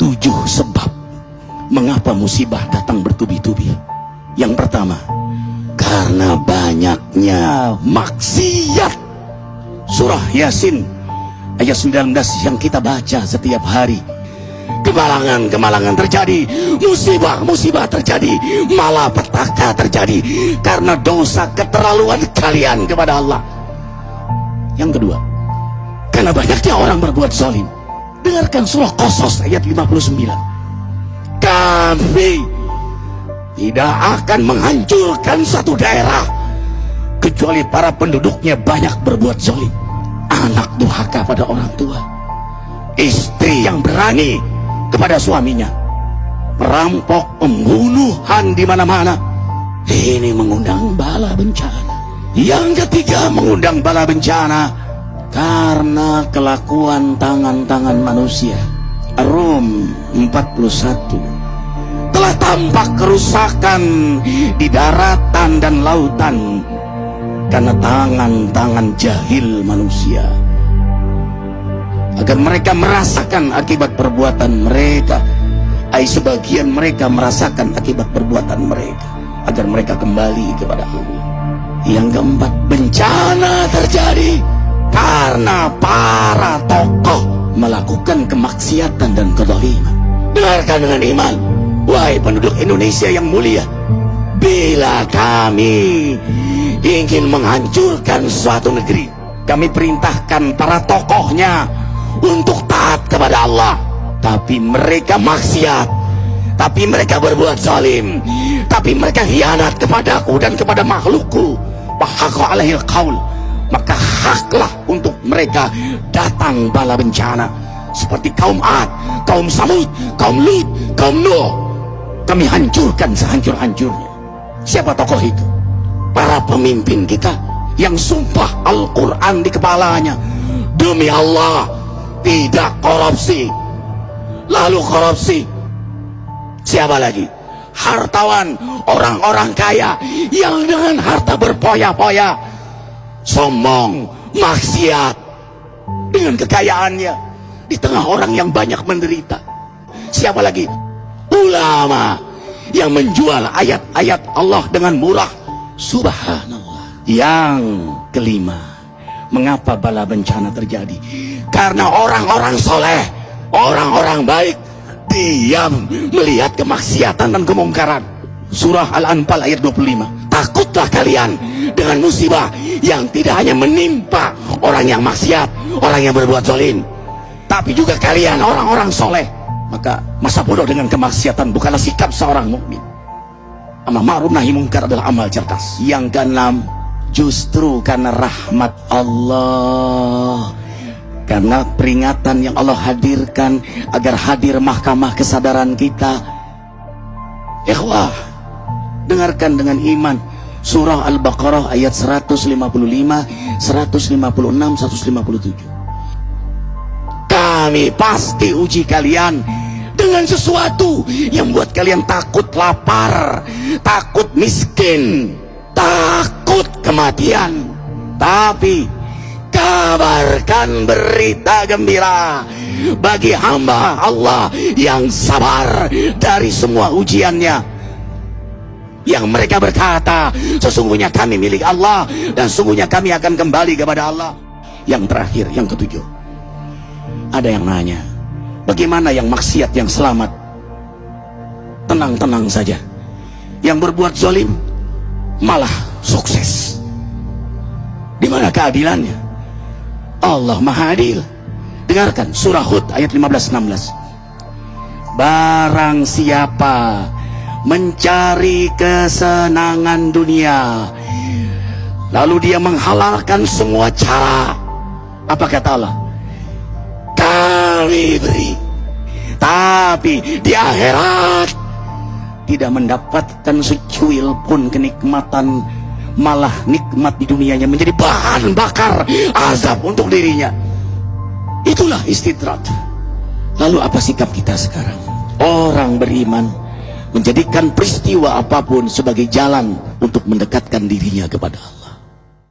7 sebab mengapa musibah datang bertubi-tubi. Yang pertama, karena banyaknya maksiat. Surah Yasin ayat 19 yang kita baca setiap hari. Kemalangan-kemalangan terjadi, musibah-musibah terjadi, malapetaka terjadi karena dosa keterlaluan kalian kepada Allah. Yang kedua, karena banyaknya orang berbuat zalim. Dengarkan surah Qasas ayat 59. Kami tidak akan menghancurkan satu daerah kecuali para penduduknya banyak berbuat zalim. Anak durhaka pada orang tua, istri yang berani kepada suaminya, perampok, pembunuhan di mana-mana. Ini mengundang bala bencana. Yang ketiga, mengundang bala bencana karena kelakuan tangan-tangan manusia. Rum 41. Telah tampak kerusakan di daratan dan lautan karena tangan-tangan jahil manusia, agar mereka merasakan akibat perbuatan mereka. Sebagian mereka merasakan akibat perbuatan mereka, agar mereka kembali kepada Allah. Yang keempat, bencana terjadi karena para tokoh melakukan kemaksiatan dan kezaliman. Dengarkan dengan iman, wahai penduduk Indonesia yang mulia, bila kami ingin menghancurkan suatu negeri, kami perintahkan para tokohnya untuk taat kepada Allah, tapi mereka maksiat, tapi mereka berbuat zalim, tapi mereka khianat kepadaku dan kepada makhlukku. Fahaqa alaihil qaul, maka haklah untuk mereka datang bala bencana seperti kaum Ad, kaum Samud, kaum Lut, kaum Nuh. Kami hancurkan sehancur-hancurnya. Siapa tokoh itu? Para pemimpin kita yang sumpah Al-Quran di kepalanya, demi Allah tidak korupsi. Lalu korupsi. Siapa lagi? Hartawan, orang-orang kaya yang dengan harta berpoya-poya, sombong, maksiat dengan kekayaannya di tengah orang yang banyak menderita. Siapa lagi? Ulama yang menjual ayat-ayat Allah dengan murah. Subhanallah. Yang kelima, mengapa bala bencana terjadi? Karena orang-orang soleh, orang-orang baik diam melihat kemaksiatan dan kemungkaran. Surah Al-Anfal ayat 25. Takutlah kalian dengan musibah yang tidak hanya menimpa orang yang maksiat, orang yang berbuat zalim, tapi juga kalian orang-orang soleh. Maka masa bodoh dengan kemaksiatan bukanlah sikap seorang mukmin. Amar ma'ruf nahi mungkar adalah amal cerdas. Yang keenam, justru karena rahmat Allah, karena peringatan yang Allah hadirkan agar hadir mahkamah kesadaran kita. Ikhwah, dengarkan dengan iman surah Al-Baqarah ayat 155, 156, 157. Kami pasti uji kalian dengan sesuatu yang buat kalian takut lapar, takut miskin, takut kematian. Tapi kabarkan berita gembira bagi hamba Allah yang sabar dari semua ujiannya, yang mereka berkata, sesungguhnya kami milik Allah dan sungguhnya kami akan kembali kepada Allah. Yang terakhir, yang ketujuh, ada yang nanya, bagaimana yang maksiat yang selamat? Tenang-tenang saja. Yang berbuat zalim malah sukses. Di mana keadilannya? Allah Maha Adil. Dengarkan surah Hud ayat 15-16. Barang siapa mencari kesenangan dunia, lalu dia menghalalkan semua cara, apa kata Allah? Kami beri, tapi di akhirat tidak mendapatkan secuil pun kenikmatan, malah nikmat di dunianya menjadi bahan bakar azab untuk dirinya. Itulah istidrat. Lalu apa sikap kita sekarang? Orang beriman menjadikan peristiwa apapun sebagai jalan untuk mendekatkan dirinya kepada Allah.